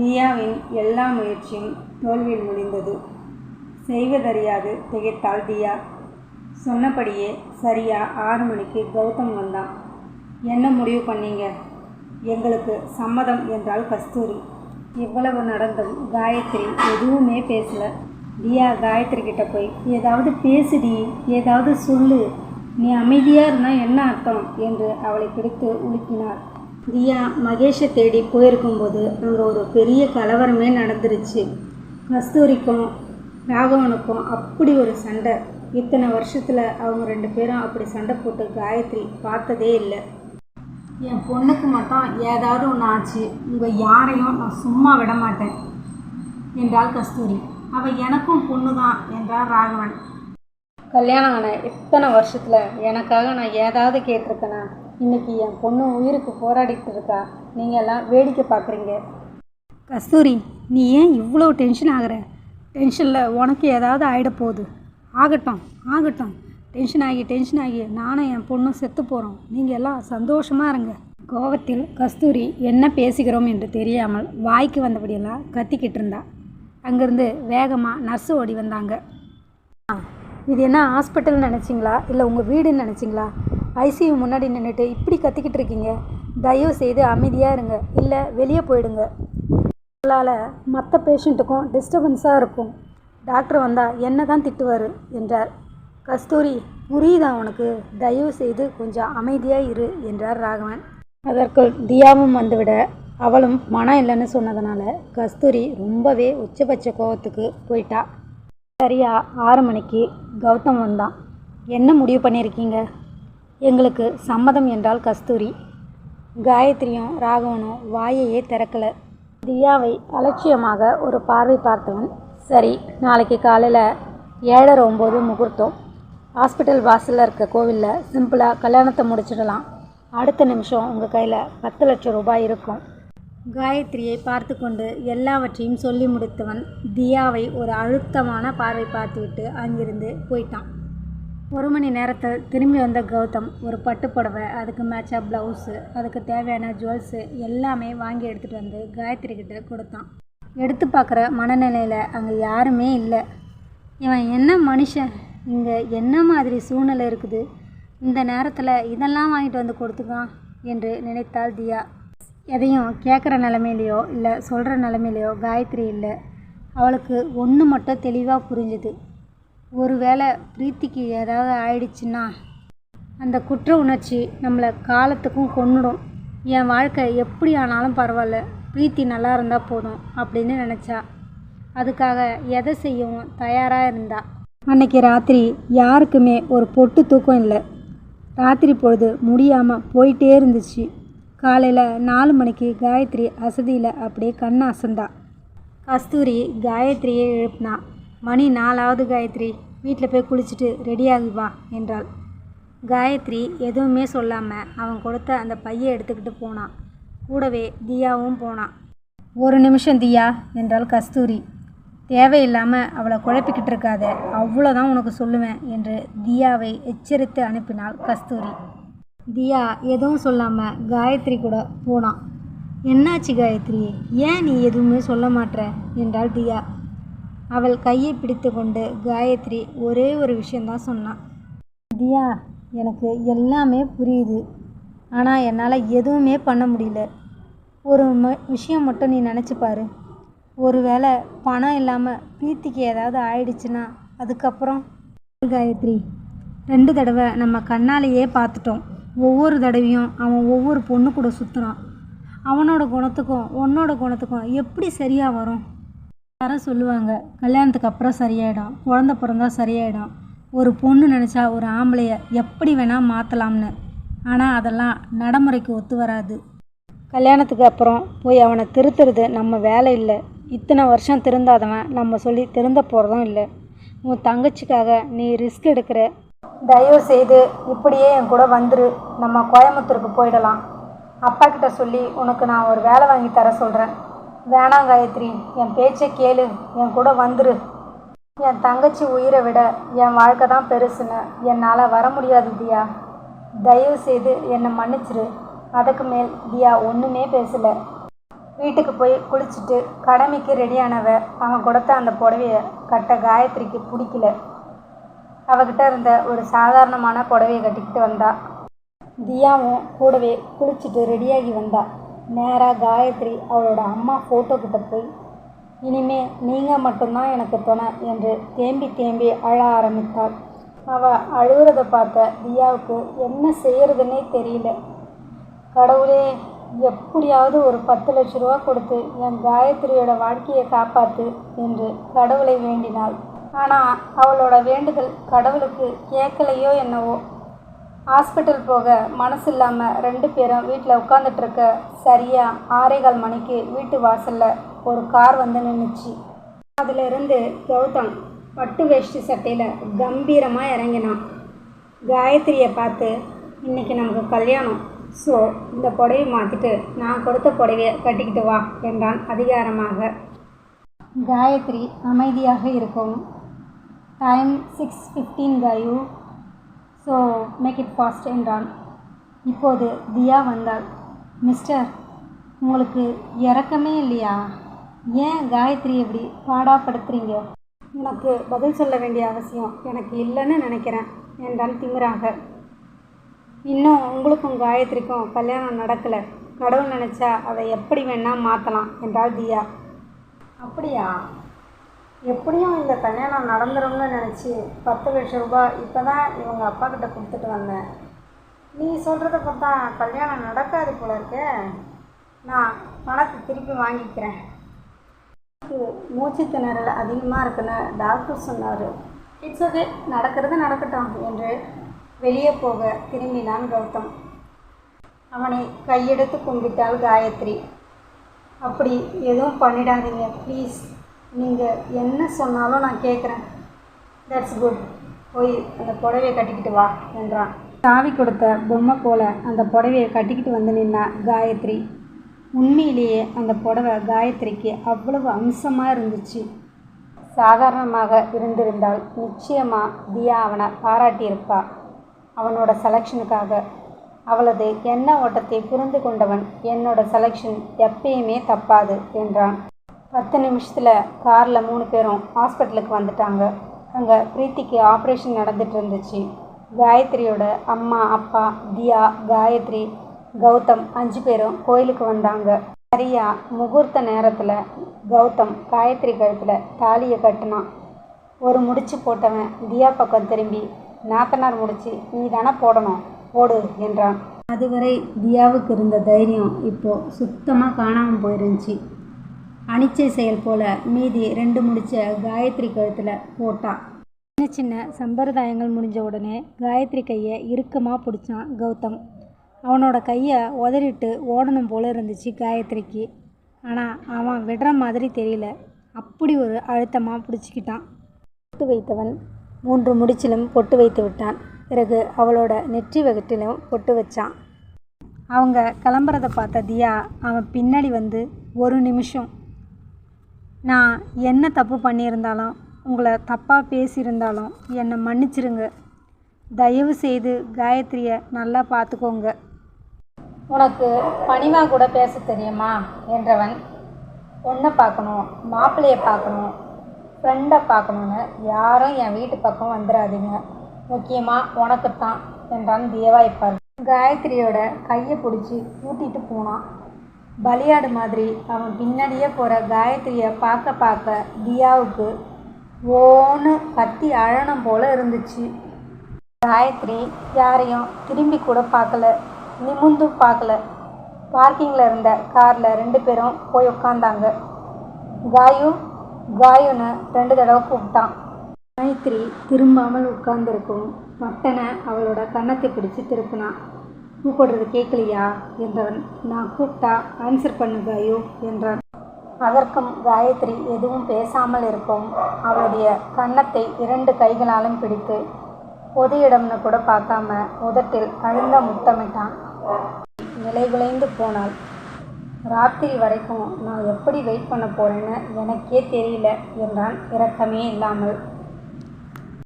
தியாவின் எல்லா முயற்சியும் தோல்வியில் முடிந்தது. செய்வதறியாது திகைத்தாள் தியா. சொன்னபடியே சரியா 6 மணிக்கு கௌதம் வந்தான். என்ன முடிவு பண்ணீங்க? எங்களுக்கு சம்மதம் என்றாள் கஸ்தூரி. இவ்வளவு நடந்தும் காயத்ரி எதுவுமே பேசல. தியா காயத்ரி கிட்ட போய், ஏதாவது பேசுடி, ஏதாவது சொல்லு, நீ அமைதியாக இருந்தால் என்ன அர்த்தம் என்று அவளை பிடித்து உலுக்கினார். தியா மகேஷை தேடி போயிருக்கும்போது அங்கே ஒரு பெரிய கலவரமே நடந்துருச்சு. கஸ்தூரிக்கும் ராகவனுக்கும் அப்படி ஒரு சண்டை. இத்தனை வருஷத்தில் அவங்க 2 பேரும் அப்படி சண்டை போட்டு காயத்ரி பார்த்ததே இல்லை. என் பொண்ணுக்கு மட்டும் ஏதாவது ஒன்று ஆச்சு, உங்கள் யாரையும் நான் சும்மா விட மாட்டேன் என்றாள் கஸ்தூரி. அவள் எனக்கும் பொண்ணு தான் என்றார் ராகவன். கல்யாணம் ஆன இத்தனை வருஷத்தில் எனக்காக நான் ஏதாவது கேட்டிருக்கேனா? இன்றைக்கி என் பொண்ணு உயிருக்கு போராடிட்டு இருக்கா, நீங்கள் எல்லாம் வேடிக்கை பார்க்குறீங்க. கஸ்தூரி, நீ ஏன் இவ்வளோ டென்ஷன் ஆகிற? டென்ஷனில் உனக்கு ஏதாவது ஆகிட போகுது. ஆகட்டும் ஆகட்டும், டென்ஷன் ஆகி நானும் என் பொண்ணும் செத்து போகிறோம். நீங்கள் எல்லாம் சந்தோஷமாக இருங்க. கோவத்தில் கஸ்தூரி என்ன பேசுகிறோம் என்று தெரியாமல் வாய்க்கு வந்தபடியெல்லாம் கத்திக்கிட்டு இருந்தா. அங்கேருந்து வேகமாக நர்ஸு ஓடி வந்தாங்க. இது என்ன ஹாஸ்பிட்டல்னு நினச்சிங்களா, இல்லை உங்கள் வீடுன்னு நினச்சிங்களா? ஐசியூ முன்னாடி நின்றுட்டு இப்படி கத்திக்கிட்டு இருக்கீங்க. தயவு செய்து அமைதியாக இருங்க, இல்லை வெளியே போயிடுங்க. உங்களால் மற்ற பேஷண்ட்டுக்கும் டிஸ்டர்பன்ஸாக இருக்கும். டாக்டர் வந்தால் என்ன தான் திட்டுவார் என்றார். கஸ்தூரி, புரியுதா உனக்கு? தயவு செய்து கொஞ்சம் அமைதியாக இரு என்றார் ராகவன். அதற்குள் தியாவும் வந்துவிட அவளும் மனம் இல்லைன்னு சொன்னதுனால கஸ்தூரி ரொம்பவே உச்சபட்ச கோவத்துக்கு போயிட்டா. சரியா 6 மணிக்கு கௌதம் வந்தான். என்ன முடிவு பண்ணியிருக்கீங்க? எங்களுக்கு சம்மதம் என்றால் கஸ்தூரி. காயத்ரியும் ராகவனும் வாயையே திறக்கலை. தியாவை அலட்சியமாக ஒரு பார்வை பார்த்தவன், சரி நாளைக்கு காலையில் 7:30-9 முகூர்த்தம். ஹாஸ்பிட்டல் வாசலில் இருக்க கோவிலில் சிம்பிளாக கல்யாணத்தை முடிச்சிடலாம். அடுத்த நிமிஷம் உங்கள் கையில் 10 லட்சம் ரூபாய் இருக்கும். காயத்ரியை பார்த்து கொண்டு எல்லாவற்றையும் சொல்லி முடித்தவன் தியாவை ஒரு அழுத்தமான பார்வை பார்த்துவிட்டு அங்கிருந்து போயிட்டான். 1 மணி நேரத்தில் திரும்பி வந்த கௌதம் ஒரு பட்டுப்புடவை, அதுக்கு மேட்சாக ப்ளவுஸு, அதுக்கு தேவையான ஜுவல்ஸு எல்லாமே வாங்கி எடுத்துகிட்டு வந்து காயத்ரி கிட்ட கொடுத்தான். எடுத்து பார்க்குற மனநிலையில் அங்கே யாருமே இல்லை. இவன் என்ன மனுஷன், இங்கே என்ன மாதிரி சூழ்நிலை இருக்குது, இந்த நேரத்தில் இதெல்லாம் வாங்கிட்டு வந்து கொடுத்துக்கான் என்று நினைத்தாள் தியா. எதையும் கேட்குற நிலமையிலையோ இல்லை சொல்கிற நிலமையிலையோ காயத்ரி இல்லை. அவளுக்கு ஒன்று மட்டும் தெளிவாக புரிஞ்சுது. ஒருவேளை பிரீத்திக்கு ஏதாவது ஆயிடுச்சுன்னா அந்த குற்ற உணர்ச்சி நம்மளை காலத்துக்கும் கொன்னுடும். என் வாழ்க்கை எப்படி ஆனாலும் பரவாயில்ல, பிரீத்தி நல்லா இருந்தால் போதும் அப்படின்னு நினச்சா. அதுக்காக எதை செய்யவும் தயாராக இருந்தா. அன்னைக்கு ராத்திரி யாருக்குமே ஒரு பொட்டு தூக்கம் இல்லை. ராத்திரி பொழுது முடியாமல் போயிட்டே இருந்துச்சு. காலையில் 4 மணிக்கு காயத்ரி அசதியில் அப்படியே கண்ணை அசந்தா. கஸ்தூரி காயத்ரியை எழுப்பினா. மணி 4ஆவது காயத்ரி, வீட்டில் போய் குளிச்சுட்டு ரெடியாகி வா என்றாள். காயத்ரி எதுவுமே சொல்லாமல் அவன் கொடுத்த அந்த பையை எடுத்துக்கிட்டு போனான். கூடவே தியாவும் போனான். 1 நிமிஷம் தியா என்றாள் கஸ்தூரி. தேவையில்லாமல் அவளை குழப்பிக்கிட்டு இருக்காத, அவ்வளோதான் உனக்கு சொல்லுவேன் என்று தியாவை எச்சரித்து அனுப்பினாள் கஸ்தூரி. தியா எதுவும் சொல்லாமல் காயத்ரி கூட போனான். என்னாச்சு காயத்ரி, ஏன் நீ எதுவுமே சொல்ல மாட்ற என்றாள் தியா. அவள் கையை பிடித்து கொண்டு காயத்ரி ஒரே ஒரு விஷயந்தான் சொன்னான். தியா, எனக்கு எல்லாமே புரியுது, ஆனால் என்னால் எதுவுமே பண்ண முடியல. ஒரு விஷயம் மட்டும் நீ நினச்சி பாரு. ஒருவேளை பணம் இல்லாமல் பிரீத்திக்கு ஏதாவது ஆயிடுச்சுன்னா அதுக்கப்புறம்? காயத்ரி, 2 தடவை நம்ம கண்ணாலேயே பார்த்துட்டோம். ஒவ்வொரு தடவையும் அவன் ஒவ்வொரு பொண்ணு கூட சுற்றுறான். அவனோட குணத்துக்கும் உன்னோட குணத்துக்கும் எப்படி சரியாக வரும்? யாரும் சொல்லுவாங்க கல்யாணத்துக்கு அப்புறம் சரியாயிடும், குழந்த பிறந்தா சரியாயிடும், ஒரு பொண்ணு நினச்சா ஒரு ஆம்பளைய எப்படி வேணால் மாற்றலாம்னு. ஆனால் அதெல்லாம் நடைமுறைக்கு ஒத்து வராது. கல்யாணத்துக்கு அப்புறம் போய் அவனை திருத்துறது நம்ம வேலை இல்லை. இத்தனை வருஷம் திருந்தாதவன் நம்ம சொல்லி திருந்த போகிறதும் இல்லை. உன் தங்கச்சிக்காக நீ ரிஸ்க் எடுக்கிற. தயவு செய்து இப்படியே என் கூட வந்துரு, நம்ம கோயம்புத்தூருக்கு போயிடலாம். அப்பா கிட்ட சொல்லி உனக்கு நான் ஒரு வேலை வாங்கி தர சொல்கிறேன். வேணாம் காயத்ரி, என் பேச்சை கேளு, என் கூட வந்துரு. என் தங்கச்சி உயிரை விட என் வாழ்க்கை தான் பெருசுன்னு என்னால் வர முடியாது தியா. தயவு செய்து என்னை மன்னிச்சிரு. அதுக்கு மேல் தியா ஒன்றுமே பேசலை. வீட்டுக்கு போய் குளிச்சுட்டு கடமைக்கு ரெடியானவ அவன் கொடுத்த அந்த புடவைய கட்ட காயத்ரிக்கு பிடிக்கல. அவகிட்ட இருந்த ஒரு சாதாரணமான புடவையை கட்டிக்கிட்டு வந்தா. தியாவும் கூடவே குளிச்சுட்டு ரெடியாகி வந்தா. நேராக காயத்ரி அவளோட அம்மா ஃபோட்டோ கிட்ட போய், இனிமே நீங்கள் மட்டும்தான் எனக்கு துணை என்று தேம்பி தேம்பி அழ ஆரம்பித்தாள். அவள் அழுகிறத பார்த்த தியாவுக்கு என்ன செய்யறதுன்னே தெரியல. கடவுளே, எப்படியாவது ஒரு 10 லட்ச ரூபா கொடுத்து என் காயத்ரியோட வாழ்க்கையை காப்பாற்று என்று கடவுளை வேண்டினாள். ஆனால் அவளோட வேண்டுதல் கடவுளுக்கு கேட்கலையோ என்னவோ. ஹாஸ்பிட்டல் போக மனசு இல்லாமல் 2 பேரும் வீட்டில் உட்காந்துட்ருக்க சரியாக 6:15 மணிக்கு வீட்டு வாசலில் ஒரு கார் வந்து நின்றுச்சு. அதிலிருந்து கௌதம் பட்டு வேஷ்டி சட்டையில் கம்பீரமாக இறங்கினான். காயத்ரியை பார்த்து, இன்னைக்கு நமக்கு கல்யாணம், ஸோ இந்த புடவையை மாற்றிட்டு நான் கொடுத்த புடவையை கட்டிக்கிட்டு வா என்றான் அதிகாரமாக. காயத்ரி அமைதியாக இருக்கவும், time 6:15 Gayu, so make it fast என்றான். இப்போது தியா வந்தாள். மிஸ்டர், உங்களுக்கு இறக்கமே இல்லையா? ஏன் காயத்ரி எப்படி பாடாப்படுத்துறீங்க? உனக்கு பதில் சொல்ல வேண்டிய அவசியம் எனக்கு இல்லைன்னு நினைக்கிறேன் என்றான் திமிராக. இன்னும் உங்களுக்கும் காயத்ரிக்கும் கல்யாணம் நடக்கலை. கடவுள் நினச்சா அதை எப்படி வேணால் மாற்றலாம் என்றாள் தியா. அப்படியா? எப்படியும் இந்த கல்யாணம் நடந்துரும்னு நினச்சி 10 லட்ச ரூபாய் இப்போ தான் இவங்க அப்பா கிட்ட கொடுத்துட்டு வந்தேன். நீ சொல்கிறத பார்த்தா கல்யாணம் நடக்காது போல இருக்கே. நான் பணத்தை திருப்பி வாங்கிக்கிறேன். மூச்சு திணறல் அதிகமாக இருக்குன்னு டாக்டர் சொன்னார். இட்ஸ் ஓகே, நடக்கிறது நடக்கட்டும் என்று வெளியே போக திரும்பினான் கௌதம். அவனை கையெடுத்து கும்பிட்டாள் காயத்ரி. அப்படி எதுவும் பண்ணிடாதீங்க ப்ளீஸ். நீங்கள் என்ன சொன்னாலும் நான் கேட்குறேன். தட்ஸ் குட், போய் அந்த புடவையை கட்டிக்கிட்டு வா என்றான். சாவி கொடுத்த பொம்மை போல அந்த புடவையை கட்டிக்கிட்டு வந்து நின்னா காயத்ரி. உண்மையிலேயே அந்த புடவை காயத்ரிக்கு அவ்வளவு அம்சமாக இருந்துச்சு. சாதாரணமாக இருந்திருந்தால் நிச்சயமாக தியா அவனை பாராட்டியிருப்பா. அவனோட செலெக்ஷனுக்காக. அவளது எண்ண ஓட்டத்தை புரிந்து கொண்டவன், என்னோட செலெக்ஷன் எப்பயுமே தப்பாது என்றான். 10 நிமிஷத்தில் காரில் 3 பேரும் ஹாஸ்பிட்டலுக்கு வந்துட்டாங்க. அங்கே பிரீத்திக்கு ஆப்ரேஷன் நடந்துட்டு இருந்துச்சு. காயத்ரியோட அம்மா, அப்பா, தியா, காயத்ரி, கௌதம் 5 பேரும் கோயிலுக்கு வந்தாங்க. சரியாக முகூர்த்த நேரத்தில் கௌதம் காயத்ரி கழுத்தில் தாலியை கட்டினான். ஒரு முடிச்சு போட்டவன் தியா பக்கம் திரும்பி, நாத்தனார் முடிச்சு நீ தானே போடணும், போடு என்றான். அதுவரை தியாவுக்கு இருந்த தைரியம் இப்போது சுத்தமாக காணாமல் போயிருந்துச்சு. அனிச்சை செயல் போல் மீதி 2 முடிச்ச காயத்ரி கழுத்தில் போட்டான். சின்ன சின்ன சம்பிரதாயங்கள் முடிஞ்ச உடனே காயத்ரி கையை இறுக்கமாக பிடிச்சான் கௌதம். அவனோட கையை உதறிட்டு ஓடணும் போல் இருந்துச்சு காயத்ரிக்கு. ஆனால் அவன் விடுற மாதிரி தெரியல. அப்படி ஒரு அழுத்தமாக பிடிச்சிக்கிட்டான். பொட்டு வைத்தவன் 3 முடிச்சிலும் பொட்டு வைத்து விட்டான். பிறகு அவளோட நெற்றி வகுட்டிலும் பொட்டு வச்சான். அவங்க கிளம்புறத பார்த்த தியா அவன் பின்னாடி வந்து, 1 நிமிஷம், நான் என்ன தப்பு பண்ணியிருந்தாலும், உங்களை தப்பாக பேசியிருந்தாலும் என்னை மன்னிச்சிருங்க. தயவு செய்து காயத்ரியை நல்லா பார்த்துக்கோங்க. உனக்கு பணிவாக கூட பேச தெரியுமா என்றவன், பொண்ணை பார்க்கணும், மாப்பிள்ளையை பார்க்கணும், ஃப்ரெண்டை பார்க்கணுன்னு யாரும் என் வீட்டு பக்கம் வந்துடாதீங்க, முக்கியமாக உனக்குத்தான் என்றான் தேவாய்ப்பார். காயத்ரியோட கையை பிடிச்சி கூட்டிகிட்டு போனான். பலியாடு மாதிரி அவன் பின்னாடியே போகிற காயத்ரியை பார்க்க பார்க்க தியாவுக்கு ஓன்னு கத்தி அழணும் போல் இருந்துச்சு. காயத்ரி யாரையும் திரும்பி கூட பார்க்கல, நிமிந்து பார்க்கல. பார்க்கிங்கில் இருந்த காரில் 2 பேரும் போய் உட்காந்தாங்க. காயு காயுன்னு 2 தடவை கூப்பிட்டான். காயத்ரி திரும்பாமல் உட்கார்ந்துருக்கும். மட்டனை அவளோட கன்னத்தை பிடிச்சி திருப்பினான். கூப்பிடுறது கேட்கலையா என்றவன், நான் கூப்பிட்டா ஆன்சர் பண்ணு காயு என்றான். அதற்கும் காயத்ரி எதுவும் பேசாமல் இருக்கவும் அவளுடைய கன்னத்தை 2 கைகளாலும் பிடித்து பொது இடம்னு கூட பார்க்காம உதட்டில் அழுந்த முத்தமிட்டான். நிலைகுலைந்து போனாள். ராத்திரி வரைக்கும் நான் எப்படி வெயிட் பண்ண போகிறேன்னு எனக்கே தெரியல என்றான் இரக்கமே இல்லாமல்.